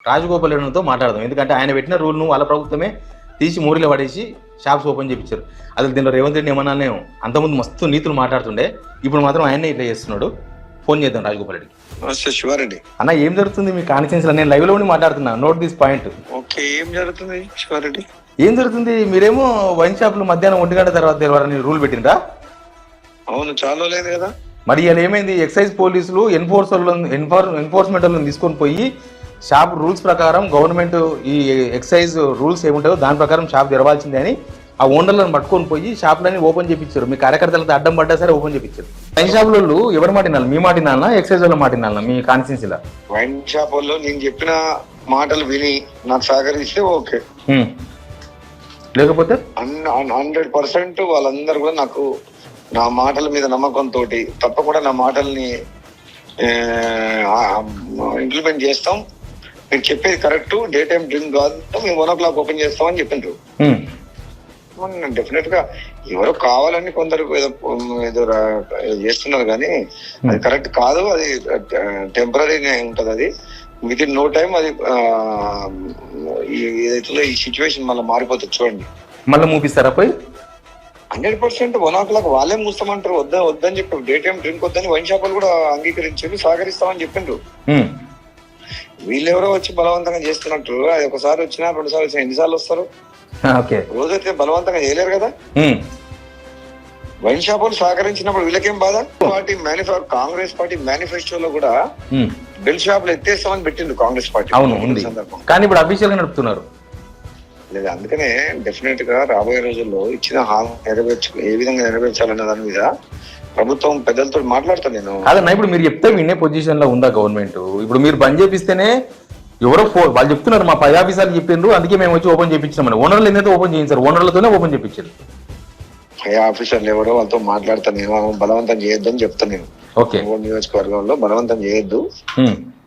రాజగోపాల్ రెడ్డితో మాట్లాడదాం. ఎందుకంటే ఆయన పెట్టిన రూల్ను వాళ్ళ ప్రభుత్వమే తీసి మూరిలో పడేసి షాప్స్ ఓపెన్ చేయించారు. అసలు దీనిలో రేవంత్ రెడ్డి ఏమన్నానేమో అంతకుముందు మస్తు నీతులు మాట్లాడుతుండే, ఇప్పుడు మాత్రం ఆయనే ఇట్లా చేస్తున్నాడు. ఫోన్ చేద్దాం రాజగోపాల్ రెడ్డికి. నమస్తే శివారెడ్డి. అన్న ఏం జరుగుతుంది మీ కాన్స్టిట్యూన్సీలో? నేను లైవ్లో ఉండి మాట్లాడుతున్నా, నోట్ దిస్ పాయింట్. ఓకే, ఏం జరుగుతుంది శివారెడ్డి? ఏం జరుగుతుంది? మీరేమో వైన్ షాపులు మధ్యాహ్నం 1 గంట తర్వాత తెలవారని రూల్ పెట్టిండ్రా? అవును, చాలా లేదు కదా. మరి ఇలా ఏమైంది? ఎక్సైజ్ పోలీసులు ఎన్ఫోర్స్మెంట్ వాళ్ళని తీసుకొని పోయి షాప్ రూల్స్ ప్రకారం గవర్నమెంట్ ఈ ఎక్సైజ్ రూల్స్ ఏముంటాయో దాని ప్రకారం షాప్ తెరవాల్సిందే అని ఆ ఓనర్లను పట్టుకొని పోయి షాపులని ఓపెన్ చేయించారు. మీ కార్యకర్తలతో అడ్డం పడ్డా సరే ఓపెన్ చేయించారు. వైన్ షాప్ వాళ్ళు ఎవరు మాటినాలి? మీ మాటినాలనా ఎక్సైజ్ వాళ్ళు మాటినాలనా మీ కాన్స్టిట్యూన్సీలో? వైన్ షాప్ వాళ్ళు నేను చెప్పిన మాటలు విని నాకు సహకరిస్తే ఓకే, లేకపోతే 100% వాళ్ళందరూ కూడా నాకు నా మాటల మీద నమ్మకంతో తప్పకుండా నా మాటల్ని ఇంప్లిమెంట్ చేస్తాం. మీరు చెప్పేది కరెక్ట్, డే టైం డ్రింక్ కాదు, మేము 1 o'clock ఓపెన్ చేస్తామని చెప్పిండ్రు. డెఫినెట్ గా ఎవరో కావాలని కొందరు ఏదో చేస్తున్నారు కానీ అది కరెక్ట్ కాదు. అది టెంపరీగా ఉంటది. అది విత్ ఇన్ నో టైం అది ఏదైతుందో ఈ సిచ్యువేషన్ మళ్ళీ మారిపోతుంది. చూడండి, మళ్ళీ మూపిస్తారా పోయి? 100% 1 o'clock వాళ్ళే మూస్తామంటారు. వద్దని చెప్పారు. డే టైం డ్రింక్ వద్దని వైన్ షాపులు కూడా అంగీకరించారు, సహకరిస్తామని చెప్పిండ్రు. వీళ్ళెవరో వచ్చి బలవంతంగా చేస్తున్నట్టు. అది ఒకసారి వచ్చినా 2 సార్లు వచ్చినా ఎన్నిసార్లు వస్తారు? రోజైతే బలవంతంగా చేయలేరు కదా. వైన్ షాపులు సహకరించినప్పుడు వీళ్ళకేం బాధ? పార్టీ కాంగ్రెస్ పార్టీ మేనిఫెస్టోలో కూడా బెల్ షాపులు ఎత్తేస్తామని పెట్టిండు కాంగ్రెస్ పార్టీ. అవును, సందర్భం కానీ ఇప్పుడు అఫీషియల్ గా నడుపుతున్నారు. లేదు, అందుకనే డెఫినెట్ గా రాబోయే రోజుల్లో ఇచ్చిన హామీ ఏ విధంగా నెరవేర్చాలన్న దాని మీద ప్రభుత్వం పెద్దలతో మాట్లాడతాను నేను. అదన్నా ఇప్పుడు మీరు చెప్తే వినే పొజిషన్ లో ఉందా గవర్నమెంట్? ఇప్పుడు మీరు బంద్ చేపిస్తేనే ఎవరో వాళ్ళు చెప్తున్నారు, మా పై ఆఫీసర్లు చెప్పిండ్రు, అందుకే మేము వచ్చి ఓపెన్ చేయించామని. ఓనర్లు ఏదైతే ఓపెన్ చేయించారు, ఓనర్లతోనే ఓపెన్ చేయించారు. పై ఆఫీసర్లు ఎవరో వాళ్ళతో మాట్లాడతాను నేను. బలవంతం చేయొద్దు అని చెప్తాను నేను. ఓకే, నియోజకవర్గంలో బలవంతం చేయొద్దు,